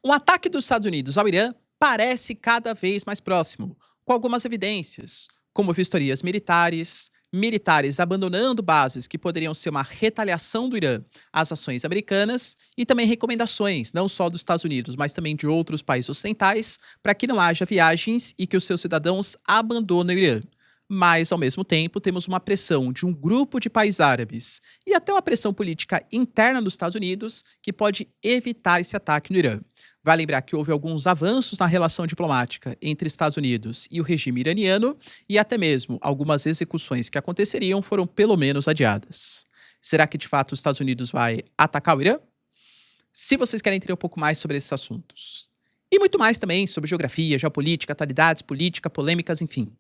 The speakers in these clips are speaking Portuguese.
Um ataque dos Estados Unidos ao Irã parece cada vez mais próximo, com algumas evidências, como vistorias militares, militares abandonando bases que poderiam ser uma retaliação do Irã às ações americanas e também recomendações, não só dos Estados Unidos, mas também de outros países ocidentais, para que não haja viagens e que os seus cidadãos abandonem o Irã. Mas, ao mesmo tempo, temos uma pressão de um grupo de países árabes e até uma pressão política interna dos Estados Unidos que pode evitar esse ataque no Irã. Vai lembrar que houve alguns avanços na relação diplomática entre Estados Unidos e o regime iraniano e até mesmo algumas execuções que aconteceriam foram pelo menos adiadas. Será que de fato os Estados Unidos vai atacar o Irã? Se vocês querem entender um pouco mais sobre esses assuntos e muito mais também sobre geografia, geopolítica, atualidades, política, polêmicas, enfim.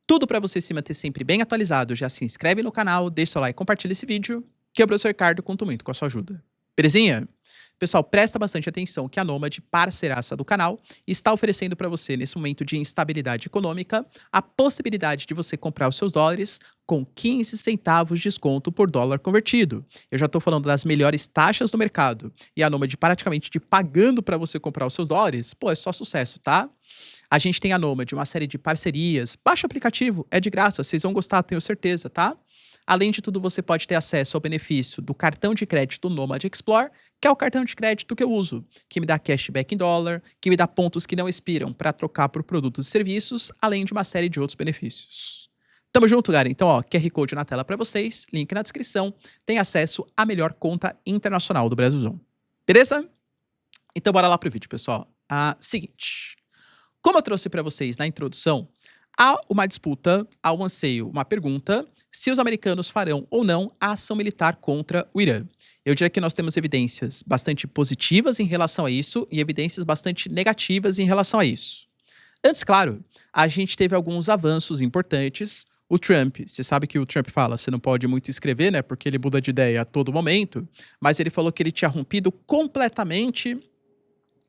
Tudo para você se manter sempre bem atualizado, já se inscreve no canal, deixa seu like e compartilha esse vídeo, que o professor Ricardo conta muito com a sua ajuda. Belezinha? Pessoal, presta bastante atenção que a Nomad, parceiraça do canal, está oferecendo para você, nesse momento de instabilidade econômica, a possibilidade de você comprar os seus dólares com 15 centavos de desconto por dólar convertido. Eu já estou falando das melhores taxas do mercado e a Nomad praticamente te pagando para você comprar os seus dólares, pô, é só sucesso, tá? A gente tem a Nomad, uma série de parcerias. Baixa o aplicativo, é de graça, vocês vão gostar, tenho certeza, tá? Além de tudo, você pode ter acesso ao benefício do cartão de crédito Nomad Explore, que é o cartão de crédito que eu uso, que me dá cashback em dólar, que me dá pontos que não expiram para trocar por produtos e serviços, além de uma série de outros benefícios. Tamo junto, galera. Então, ó, QR Code na tela para vocês, link na descrição, tem acesso à melhor conta internacional do Brasilzão. Beleza? Então, bora lá pro vídeo, pessoal. Seguinte. Como eu trouxe para vocês na introdução, há uma disputa, há um anseio, uma pergunta, se os americanos farão ou não a ação militar contra o Irã. Eu diria que nós temos evidências bastante positivas em relação a isso e evidências bastante negativas em relação a isso. Antes, claro, a gente teve alguns avanços importantes. O Trump, você sabe que o Trump fala, você não pode muito escrever, né, porque ele muda de ideia a todo momento, mas ele falou que ele tinha rompido completamente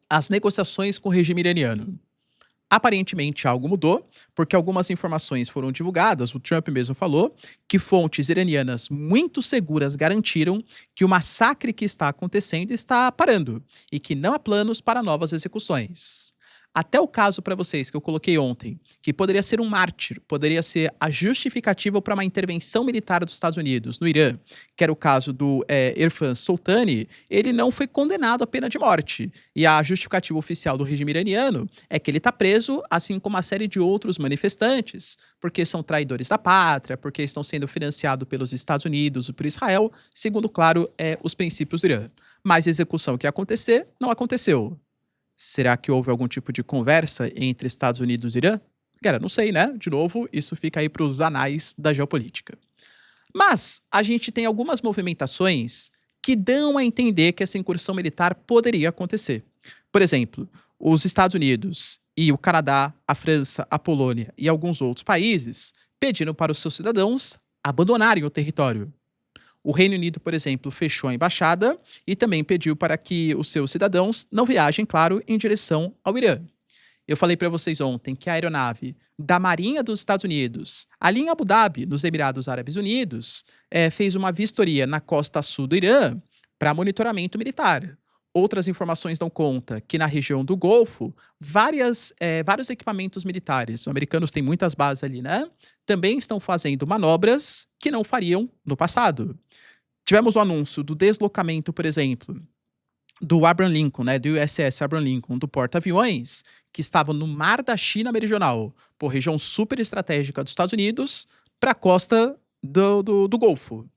as negociações com o regime iraniano. Aparentemente algo mudou, porque algumas informações foram divulgadas, o Trump mesmo falou, que fontes iranianas muito seguras garantiram que o massacre que está acontecendo está parando e que não há planos para novas execuções. Até o caso para vocês que eu coloquei ontem, que poderia ser um mártir, poderia ser a justificativa para uma intervenção militar dos Estados Unidos no Irã, que era o caso do Irfan Soltani, ele não foi condenado à pena de morte. E a justificativa oficial do regime iraniano é que ele está preso, assim como uma série de outros manifestantes, porque são traidores da pátria, porque estão sendo financiados pelos Estados Unidos e por Israel, segundo, claro, os princípios do Irã. Mas a execução que ia acontecer, não aconteceu. Será que houve algum tipo de conversa entre Estados Unidos e Irã? Cara, não sei, né? De novo, isso fica aí para os anais da geopolítica. Mas a gente tem algumas movimentações que dão a entender que essa incursão militar poderia acontecer. Por exemplo, os Estados Unidos e o Canadá, a França, a Polônia e alguns outros países pediram para os seus cidadãos abandonarem o território. O Reino Unido, por exemplo, fechou a embaixada e também pediu para que os seus cidadãos não viajem, claro, em direção ao Irã. Eu falei para vocês ontem que a aeronave da Marinha dos Estados Unidos, ali em Abu Dhabi, nos Emirados Árabes Unidos, fez uma vistoria na costa sul do Irã para monitoramento militar. Outras informações dão conta que na região do Golfo, vários equipamentos militares, os americanos têm muitas bases ali, né? Também estão fazendo manobras que não fariam no passado. Tivemos o anúncio do deslocamento, por exemplo, do Abraham Lincoln, né, do USS Abraham Lincoln, do porta-aviões, que estava no mar da China Meridional, por região super estratégica dos Estados Unidos, para a costa do Golfo.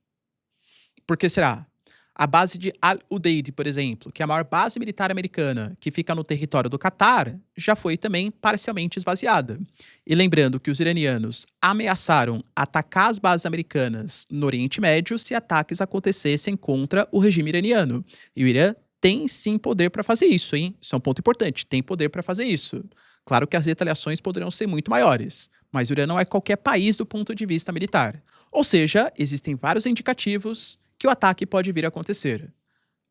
Por que será? A base de Al-Udeid, por exemplo, que é a maior base militar americana, que fica no território do Catar, já foi também parcialmente esvaziada. E lembrando que os iranianos ameaçaram atacar as bases americanas no Oriente Médio se ataques acontecessem contra o regime iraniano. E o Irã tem sim poder para fazer isso, hein? Isso é um ponto importante, tem poder para fazer isso. Claro que as retaliações poderão ser muito maiores, mas o Irã não é qualquer país do ponto de vista militar. Ou seja, existem vários indicativos que o ataque pode vir a acontecer.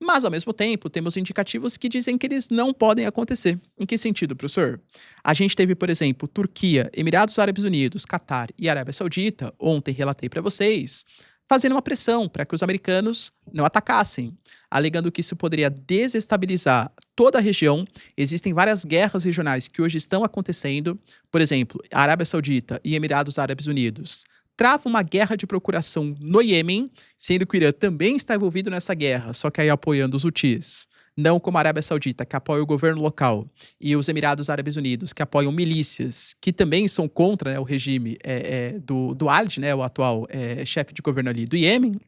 Mas, ao mesmo tempo, temos indicativos que dizem que eles não podem acontecer. Em que sentido, professor? A gente teve, por exemplo, Turquia, Emirados Árabes Unidos, Catar e Arábia Saudita, ontem relatei para vocês, fazendo uma pressão para que os americanos não atacassem, alegando que isso poderia desestabilizar toda a região. Existem várias guerras regionais que hoje estão acontecendo. Por exemplo, a Arábia Saudita e Emirados Árabes Unidos travam uma guerra de procuração no Iêmen, sendo que o Irã também está envolvido nessa guerra, só que aí apoiando os Houthis. Não como a Arábia Saudita, que apoia o governo local, e os Emirados Árabes Unidos, que apoiam milícias, que também são contra, né, o regime do Al, né, o atual chefe de governo ali do Iêmen.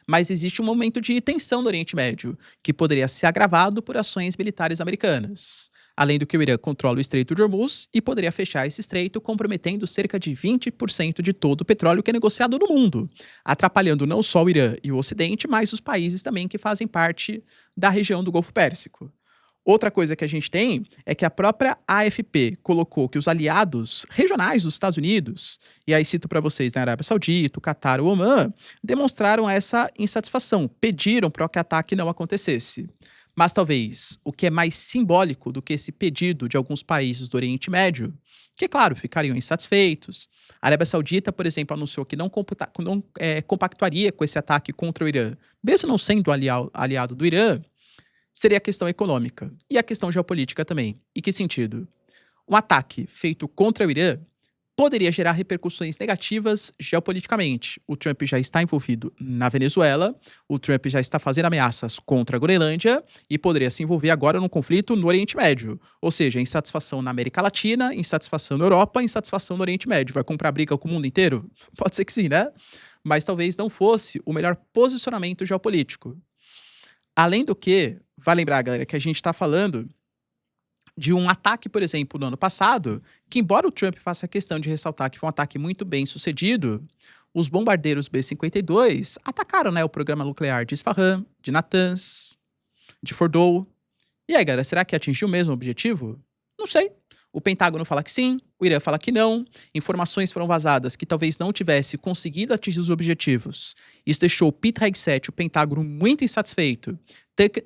Mas existe um momento de tensão no Oriente Médio, que poderia ser agravado por ações militares americanas. Além do que o Irã controla o Estreito de Hormuz e poderia fechar esse estreito, comprometendo cerca de 20% de todo o petróleo que é negociado no mundo, atrapalhando não só o Irã e o Ocidente, mas os países também que fazem parte da região do Golfo Pérsico. Outra coisa que a gente tem é que a própria AFP colocou que os aliados regionais dos Estados Unidos, e aí cito para vocês, na Arábia Saudita, o Catar, o Omã, demonstraram essa insatisfação, pediram para que o ataque não acontecesse. Mas talvez o que é mais simbólico do que esse pedido de alguns países do Oriente Médio, que, claro, ficariam insatisfeitos. A Arábia Saudita, por exemplo, anunciou que não compactuaria com esse ataque contra o Irã, mesmo não sendo aliado do Irã. Seria a questão econômica e a questão geopolítica também. Em que sentido? Um ataque feito contra o Irã poderia gerar repercussões negativas geopoliticamente. O Trump já está envolvido na Venezuela, o Trump já está fazendo ameaças contra a Groenlândia e poderia se envolver agora num conflito no Oriente Médio. Ou seja, insatisfação na América Latina, insatisfação na Europa, insatisfação no Oriente Médio. Vai comprar briga com o mundo inteiro? Pode ser que sim, né? Mas talvez não fosse o melhor posicionamento geopolítico. Além do que, vai lembrar, galera, que a gente está falando de um ataque, por exemplo, no ano passado, que embora o Trump faça questão de ressaltar que foi um ataque muito bem sucedido, os bombardeiros B-52 atacaram, né, o programa nuclear de Isfahan, de Natanz, de Fordow. E aí, galera, será que atingiu o mesmo objetivo? Não sei. O Pentágono fala que sim, o Irã fala que não. Informações foram vazadas que talvez não tivesse conseguido atingir os objetivos. Isso deixou o Pete Hegseth, o Pentágono, muito insatisfeito.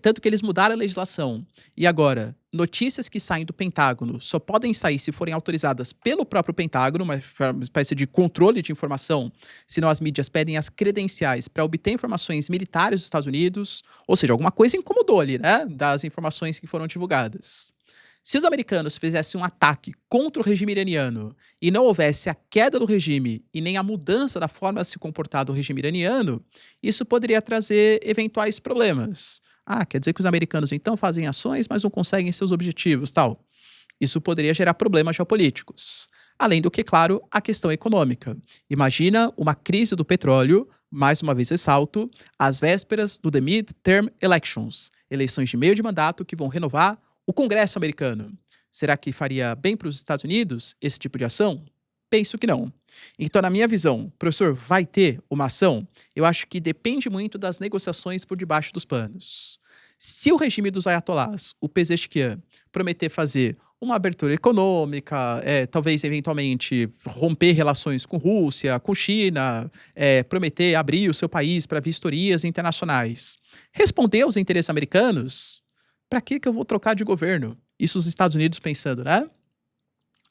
Tanto que eles mudaram a legislação. E agora, notícias que saem do Pentágono só podem sair se forem autorizadas pelo próprio Pentágono, uma espécie de controle de informação, senão as mídias pedem as credenciais para obter informações militares dos Estados Unidos. Ou seja, alguma coisa incomodou ali, né, das informações que foram divulgadas. Se os americanos fizessem um ataque contra o regime iraniano e não houvesse a queda do regime e nem a mudança da forma de se comportar do regime iraniano, isso poderia trazer eventuais problemas. Quer dizer que os americanos então fazem ações, mas não conseguem seus objetivos, tal. Isso poderia gerar problemas geopolíticos. Além do que, claro, a questão econômica. Imagina uma crise do petróleo, mais uma vez ressalto, às vésperas do The Midterm Elections, eleições de meio de mandato que vão renovar o Congresso americano. Será que faria bem para os Estados Unidos esse tipo de ação? Penso que não. Então, na minha visão, professor, vai ter uma ação? Eu acho que depende muito das negociações por debaixo dos panos. Se o regime dos ayatolás, o Pezeshkian, prometer fazer uma abertura econômica, talvez eventualmente romper relações com Rússia, com China, prometer abrir o seu país para vistorias internacionais, responder aos interesses americanos, para que eu vou trocar de governo? Isso os Estados Unidos pensando, né?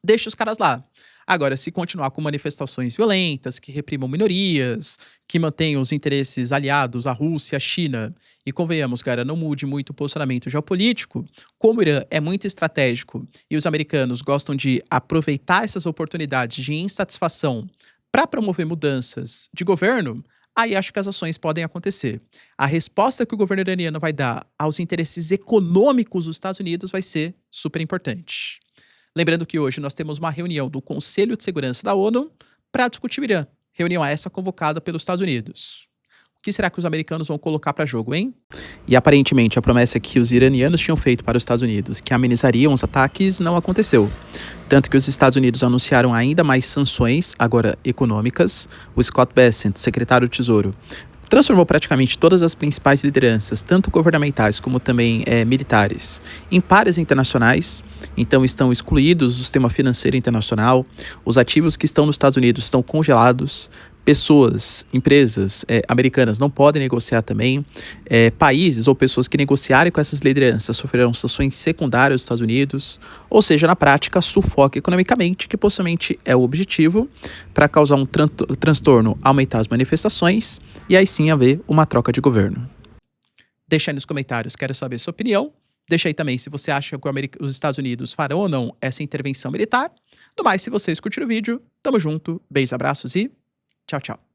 Deixa os caras lá. Agora, se continuar com manifestações violentas, que reprimam minorias, que mantenham os interesses aliados à Rússia, à China, e convenhamos, cara, não mude muito o posicionamento geopolítico, como o Irã é muito estratégico e os americanos gostam de aproveitar essas oportunidades de insatisfação para promover mudanças de governo, aí acho que as ações podem acontecer. A resposta que o governo iraniano vai dar aos interesses econômicos dos Estados Unidos vai ser super importante. Lembrando que hoje nós temos uma reunião do Conselho de Segurança da ONU para discutir o Irã. Reunião essa convocada pelos Estados Unidos. O que será que os americanos vão colocar para jogo, hein? E aparentemente a promessa que os iranianos tinham feito para os Estados Unidos, que amenizariam os ataques, não aconteceu. Tanto que os Estados Unidos anunciaram ainda mais sanções, agora econômicas. O Scott Bessent, secretário do Tesouro, transformou praticamente todas as principais lideranças, tanto governamentais como também militares, em pares internacionais. Então estão excluídos do sistema financeiro internacional. Os ativos que estão nos Estados Unidos estão congelados. pessoas, empresas americanas não podem negociar também. Países ou pessoas que negociarem com essas lideranças sofrerão sanções secundárias dos Estados Unidos, ou seja, na prática, sufoca economicamente, que possivelmente é o objetivo, para causar um transtorno, aumentar as manifestações e aí sim haver uma troca de governo. Deixa aí nos comentários, quero saber sua opinião. Deixa aí também se você acha que os Estados Unidos farão ou não essa intervenção militar. No mais, se vocês curtiram o vídeo, tamo junto, beijos, abraços e tchau, tchau.